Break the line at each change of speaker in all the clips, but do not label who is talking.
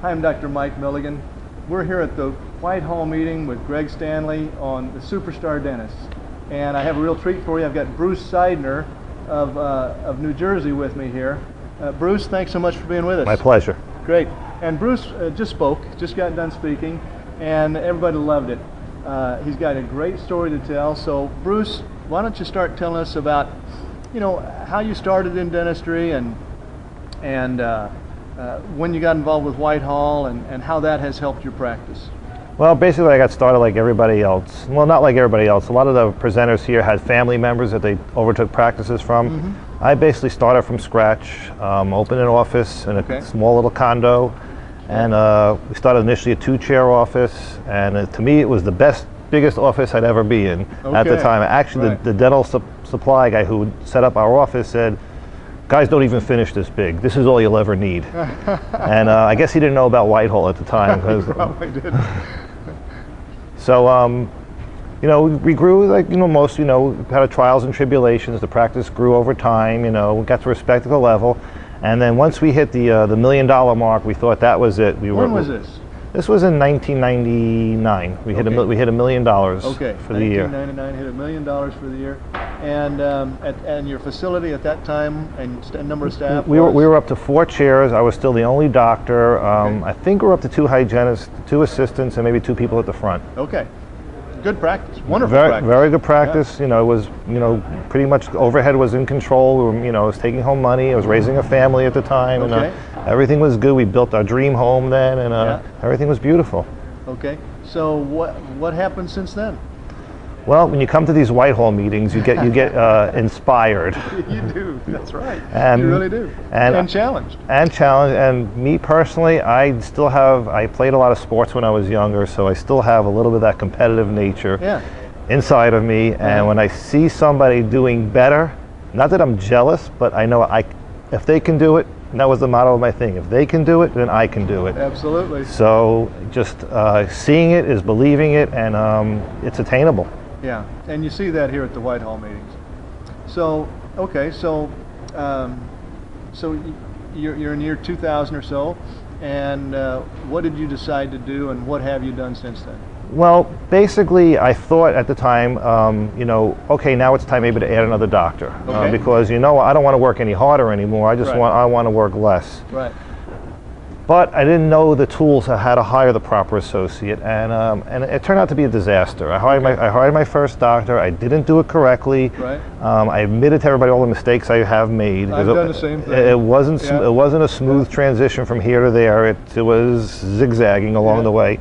Hi, I'm Dr. Mike Milligan. We're here at the Whitehall meeting with Greg Stanley on the Superstar Dentists. And I have a real treat for you. I've got Bruce Seidner of New Jersey with me here. Bruce, thanks so much for being with us.
My pleasure.
Great. And Bruce just got done speaking, and everybody loved it. He's got a great story to tell. So Bruce, why don't you start telling us about, how you started in dentistry and when you got involved with Whitehall and how that has helped your practice.
Well, basically I got started like everybody else. Well, not like everybody else. A lot of the presenters here had family members that they overtook practices from. Mm-hmm. I basically started from scratch, opened an office in a small little condo, and we started initially a 2-chair office, and to me it was the biggest office I'd ever be in at the time. Actually, the dental supply guy who set up our office said, "Guys don't even finish this big. This is all you'll ever need." And I guess he didn't know about Whitehall at the time.
He probably did.
So, we grew like, most, had trials and tribulations. The practice grew over time, we got to a respectable level. And then once we hit the $1 million mark, we thought that was it.
When was this?
This was in 1999. We hit $1 million for the year.
1999 hit $1 million for the year. And your facility at that time and number of staff?
We were up to 4 chairs. I was still the only doctor. I think we were up to 2 hygienists, 2 assistants, and maybe 2 people at the front.
Okay. Good practice. Wonderful practice.
Very good practice. Yeah. It was, pretty much overhead was in control. We were, I was taking home money. I was raising a family at the time, and everything was good. We built our dream home then, and everything was beautiful.
Okay. So what happened since then?
Well, when you come to these Whitehall meetings, you get inspired.
You do. That's right.
And,
you really do. And challenged.
And me personally, I played a lot of sports when I was younger, so I still have a little bit of that competitive nature inside of me. And when I see somebody doing better, not that I'm jealous, but I know if they can do it, and that was the motto of my thing. If they can do it, then I can do it.
Absolutely.
So just seeing it is believing it, and it's attainable.
Yeah, and you see that here at the Whitehall meetings. So, okay, so you're in year 2000 or so, and what did you decide to do, and what have you done since then?
Well, basically, I thought at the time, okay, now it's time maybe to add another doctor, because I don't want to work any harder anymore. I want to work less.
Right.
But I didn't know the tools on how to hire the proper associate, and it turned out to be a disaster. I hired my first doctor. I didn't do it correctly.
Right.
I admitted to everybody all the mistakes I have made.
I've done the same thing.
It wasn't a smooth transition from here to there. It was zigzagging along the way.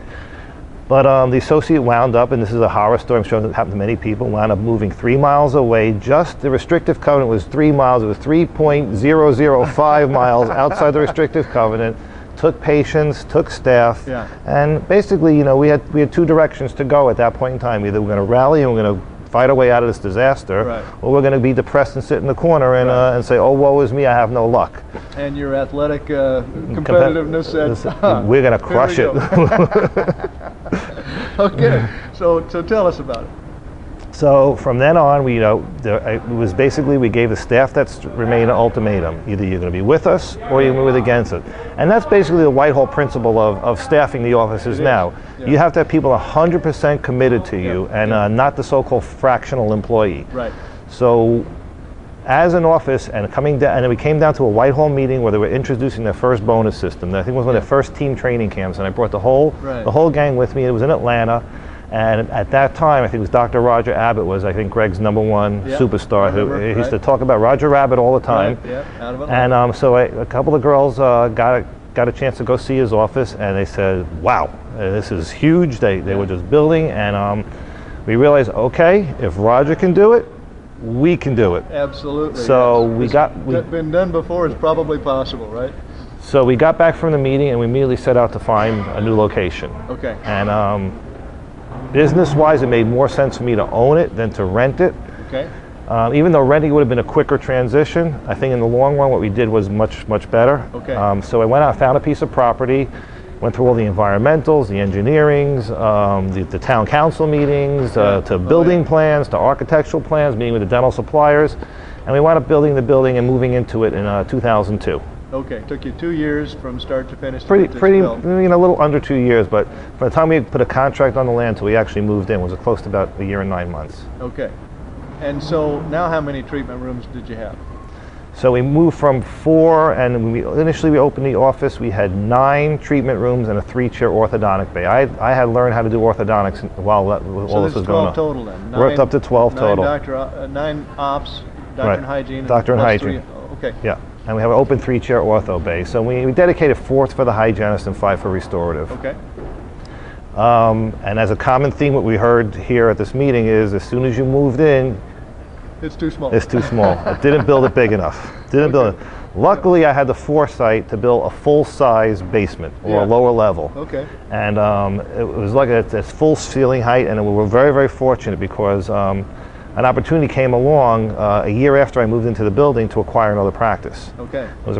But the associate wound up, and this is a horror story, I'm sure it happened to many people, wound up moving 3 miles away. Just the restrictive covenant was 3 miles. It was 3.005 miles outside the restrictive covenant. Took patients, took staff, and basically, we had 2 directions to go at that point in time. Either we're going to rally and we're going to fight our way out of this disaster, or we're going to be depressed and sit in the corner and say, "Oh, woe is me, I have no luck."
And your athletic competitiveness said,
"We're going to crush it."
Okay, so tell us about it.
So from then on, it was basically we gave the staff that remained an ultimatum: either you're going to be with us or you're going to be against us. And that's basically the Whitehall principle of staffing the offices now. Yeah. You have to have people 100% committed to you, and not the so-called fractional employee.
Right.
So as an office, and then we came down to a Whitehall meeting where they were introducing their first bonus system. I think it was one of their first team training camps, and I brought the whole gang with me. It was in Atlanta. And at that time, I think it was Dr. Roger Abbott was, I think, Greg's #1 superstar. He used to talk about Roger Rabbit all the time.
Out of Atlanta.
And so a couple of girls got a chance to go see his office, and they said, "Wow, this is huge." They were just building, and we realized, okay, if Roger can do it, we can do it.
Absolutely.
So
it's been done before. It's probably possible, right?
So we got back from the meeting, and we immediately set out to find a new location.
Okay.
And business-wise, it made more sense for me to own it than to rent it.
Okay.
Even though renting would have been a quicker transition, I think in the long run what we did was much better.
Okay.
So I went out, found a piece of property, went through all the environmentals, the engineerings, the town council meetings, to building plans, to architectural plans, meeting with the dental suppliers, and we wound up building the building and moving into it in 2002.
Okay, took you 2 years from start to finish.
Pretty,
built.
you know, a little under 2 years, but by the time we put a contract on the land till we actually moved in was close to about 1 year and 9 months.
Okay. And so now how many treatment rooms did you have?
So we moved from 4, and when initially we opened the office, we had 9 treatment rooms and a 3-chair orthodontic bay. I had learned how to do orthodontics while all this was going on.
So 12 total then?
We're up to 12 total.
9 ops, doctor and hygiene.
Doctor and hygiene.
Okay.
Yeah, and we have an open 3-chair ortho bay. So we dedicated 4 for the hygienist and 5 for restorative.
Okay.
And as a common theme, what we heard here at this meeting is as soon as you moved in,
it's too small.
It's too small. It didn't build it big enough. Didn't build it. Luckily, I had the foresight to build a full-size basement or a lower level.
Okay.
And it was like a full ceiling height, and we were very, very fortunate because an opportunity came along a year after I moved into the building to acquire another practice.
Okay.
It was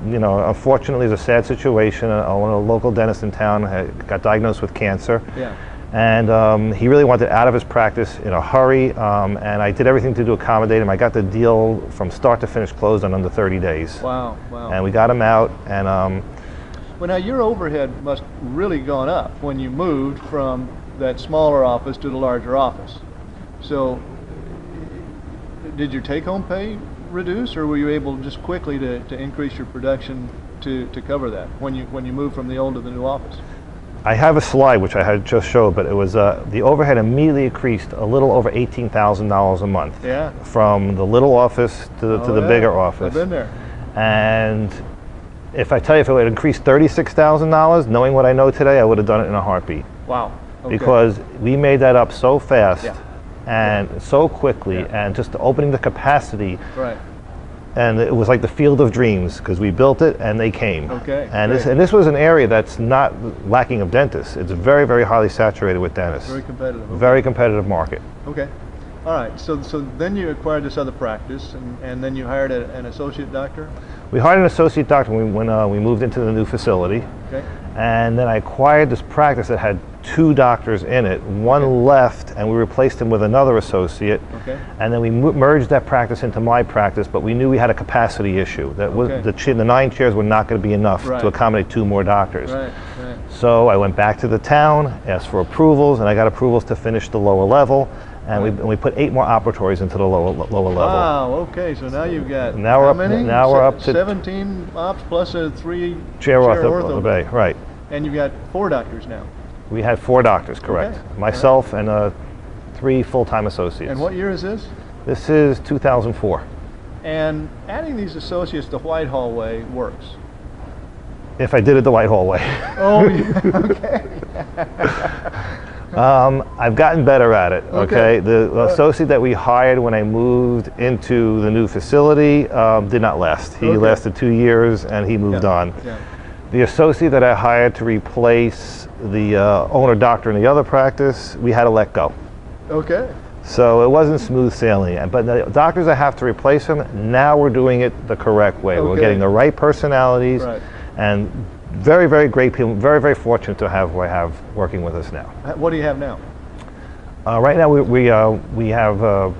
you know, unfortunately, it was a sad situation. One of the local dentists in town got diagnosed with cancer.
Yeah.
And he really wanted out of his practice in a hurry, and I did everything to accommodate him. I got the deal from start to finish closed in under 30 days.
Wow, wow.
And we got him out, and
well, now your overhead must really gone up when you moved from that smaller office to the larger office. So did your take-home pay reduce, or were you able just quickly to increase your production to cover that when you moved from the old to the new office?
I have a slide which I had just showed, but it was the overhead immediately increased a little over $18,000 a month.
Yeah.
From the little office to the bigger office.
I've been there.
And if I tell you if it would increase $36,000, knowing what I know today, I would have done it in a heartbeat.
Wow. Okay.
Because we made that up so fast and so quickly, and just opening the capacity.
Right.
And it was like the field of dreams because we built it and they came.
Okay.
And this was an area that's not lacking of dentists. It's very, very highly saturated with dentists.
Very competitive. Okay.
Very competitive market.
Okay. All right. So then you acquired this other practice, and then you hired an associate doctor?
We hired an associate doctor when we moved into the new facility.
Okay.
And then I acquired this practice that had 2 doctors in it. One left, and we replaced him with another associate.
Okay.
And then we merged that practice into my practice, but we knew we had a capacity issue. That the 9 chairs were not going to be enough to accommodate 2 more doctors.
Right, right.
So I went back to the town, asked for approvals, and I got approvals to finish the lower level. And we put 8 more operatories into the lower level.
Wow. Okay. So now you've got
now we're up. Now we're up to
17 ops plus a 3-chair
ortho bay. Right.
And you've got 4 doctors now.
We had 4 doctors, correct.
Okay.
Myself and 3 full-time associates.
And what year is this?
This is 2004.
And adding these associates the Whitehall way works.
If I did it the Whitehall way.
Oh, yeah. Okay.
I've gotten better at it. Okay. The associate that we hired when I moved into the new facility did not last. He lasted 2 years and he moved on.
Yeah.
The associate that I hired to replace the owner doctor in the other practice, we had to let go.
Okay.
So it wasn't smooth sailing. But the doctors that have to replace them, now we're doing it the correct way. We're getting the right personalities and very, very great people. Very, very fortunate to have who I have working with us now.
What do you have now?
Right now we have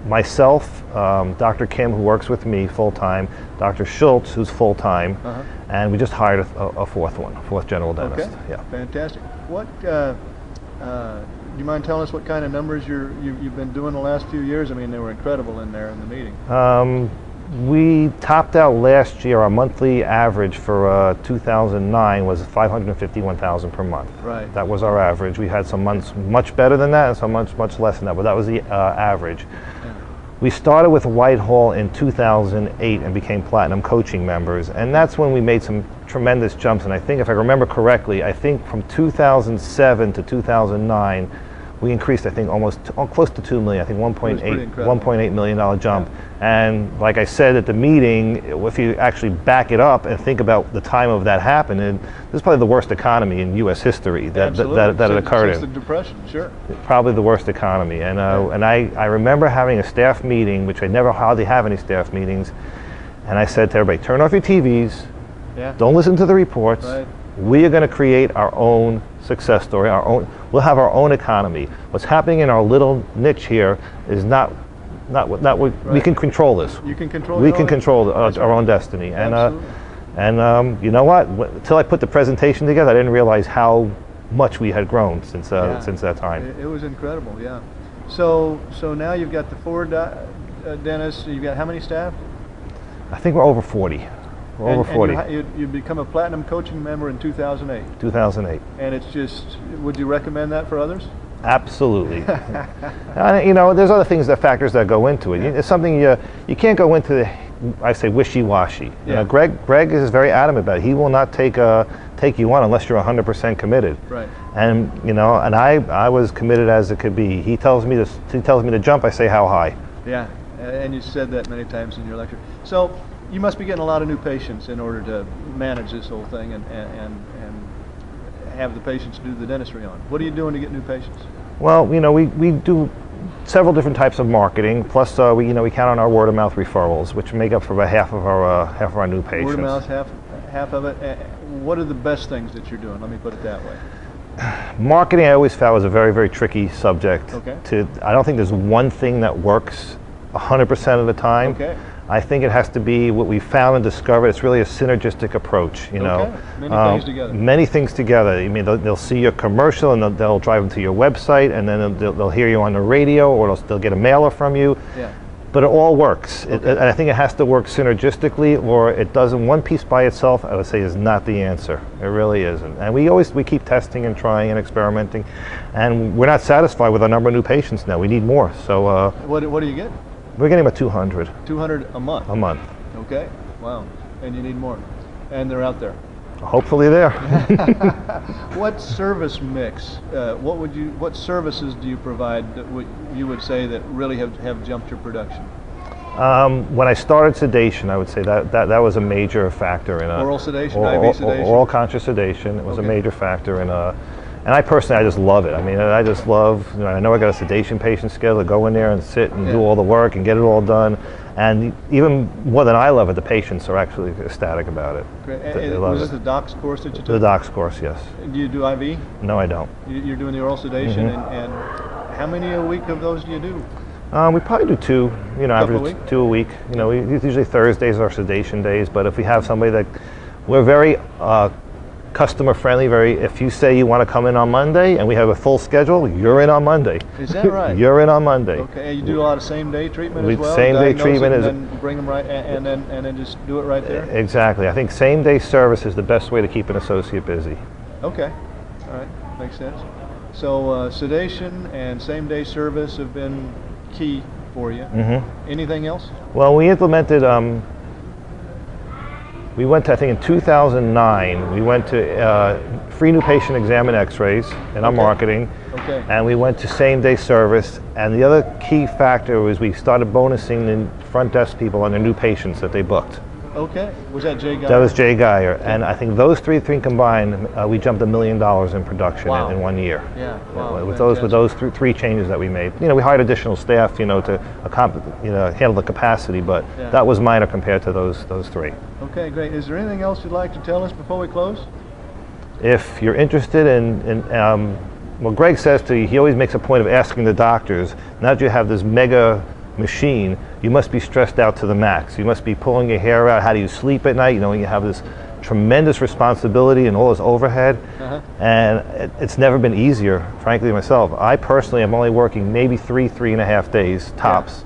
myself, Dr. Kim, who works with me full-time, Dr. Schultz, who's full-time, and we just hired a fourth general dentist.
Okay.
Yeah.
Fantastic. What do you mind telling us what kind of numbers you've been doing the last few years? I mean, they were incredible in there in the meeting.
We topped out last year. Our monthly average for 2009 was $551,000 per month.
Right.
That was our average. We had some months much better than that and some months much less than that, but that was the average.
Yeah.
We started with Whitehall in 2008 and became Platinum coaching members, and that's when we made some tremendous jumps. And I think, if I remember correctly, I think from 2007 to 2009, we increased, I think, almost close to $2 million. I think $1.8 million jump. Yeah. And like I said at the meeting, if you actually back it up and think about the time of that happening, this is probably the worst economy in U.S. history that it occurred
since the Depression, sure.
Probably the worst economy. And and I remember having a staff meeting, which I never hardly have any staff meetings, and I said to everybody, turn off your TVs, don't listen to the reports. Right. We are going to create our own success story, we'll have our own economy. What's happening in our little niche here is not what we can control this.
You can control.
We can control our own destiny, and And you know what? Until I put the presentation together, I didn't realize how much we had grown since that time.
It was incredible, yeah. So now you've got the 4 dentists. You've got how many staff?
I think we're over 40. We're over 40.
You become a platinum coaching member in 2008.
2008.
And it's just, would you recommend that for others?
Absolutely. You know, there's other things, factors that go into it. It's something you can't go into I say wishy-washy.
Yeah.
You know, Greg is very adamant about it. He will not take you on unless you're 100% committed.
Right.
And you know, and I was committed as it could be. He tells me to jump. I say how high.
Yeah, and you said that many times in your lecture. So you must be getting a lot of new patients in order to manage this whole thing and have the patients do the dentistry on. What are you doing to get new patients?
Well, you know, we do several different types of marketing. Plus, we count on our word of mouth referrals, which make up for about half of our new patients.
Word of mouth, half of it. What are the best things that you're doing? Let me put it that way.
Marketing, I always found, was a very, very tricky subject.
Okay.
I don't think there's one thing that works 100% of the time.
Okay.
I think it has to be what we found and discovered. It's really a synergistic approach, you know.
Many things together.
Many things together. I mean, they'll see your commercial and they'll drive them to your website, and then they'll hear you on the radio, or they'll get a mailer from you.
Yeah.
But it all works.
Okay.
And I think it has to work synergistically, or it doesn't. One piece by itself, I would say, is not the answer. It really isn't. And we keep testing and trying and experimenting, and we're not satisfied with our number of new patients now. We need more. So
what do you get?
We're getting about 200.
200 a month.
A month.
Okay. Wow. And you need more. And they're out there.
Hopefully there.
What service mix? What services do you provide that you would say that really have jumped your production?
When I started sedation, I would say that was a major factor in
oral sedation, IV sedation,
oral conscious sedation. It was a major factor in and I personally, I just love it. I mean, I just love, you know, I know I got a sedation patient schedule to go in there and sit and do all the work and get it all done. And even more than I love it, the patients are actually ecstatic about it.
Great. Was this the DOCS course that you took?
The DOCS course, yes.
Do you do IV?
No, I don't.
You're doing the oral sedation, and how many a week of those do you do?
We probably do 2, you know, average 2 a week. You know, usually Thursdays are sedation days, but if we have somebody that, we're very customer friendly, if you say you want to come in on Monday and we have a full schedule, you're in on Monday.
Is that right?
You're in on Monday.
Okay, and you do a lot of same day treatment as well?
Same day treatment
and then bring them right, and then just do it right there?
Exactly. I think same day service is the best way to keep an associate busy.
Okay, all right, makes sense. So sedation and same day service have been key for you. Anything else?
Well, we implemented, we went to, I think in 2009, we went to free new patient exam and x-rays in our marketing.
Okay.
And we went to same day service. And the other key factor was we started bonusing the front desk people on their new patients that they booked.
Okay. Was that Jay Geyer?
That was Jay Geyer. And I think those three combined, we jumped $1 million in production in 1 year.
Yeah. Wow.
With those three changes that we made. You know, we hired additional staff, you know, to handle the capacity, but that was minor compared to those three.
Okay, great. Is there anything else you'd like to tell us before we close?
If you're interested in what Greg says to you, he always makes a point of asking the doctors, now that you have this mega machine, you must be stressed out to the max. You must be pulling your hair out. How do you sleep at night? You know, you have this tremendous responsibility and all this overhead. And it's never been easier, frankly, myself. I personally am only working maybe 3.5 days tops.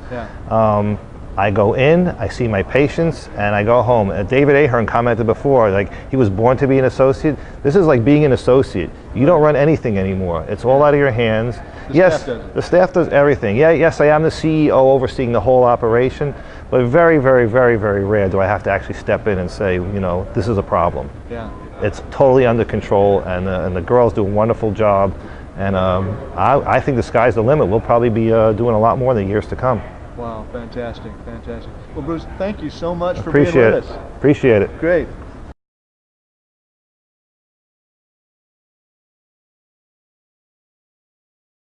I go in, I see my patients, and I go home. David Ahern commented before, like, he was born to be an associate. This is like being an associate. You don't run anything anymore. It's all out of your hands. The staff does everything. Yes, I am the CEO overseeing the whole operation, but very, very, very, very rare do I have to actually step in and say, you know, this is a problem. It's totally under control, and the girls do a wonderful job. And I think the sky's the limit. We'll probably be doing a lot more in the years to come.
Wow, fantastic, fantastic. Well, Bruce, thank you so much for being with us.
Appreciate it.
Great.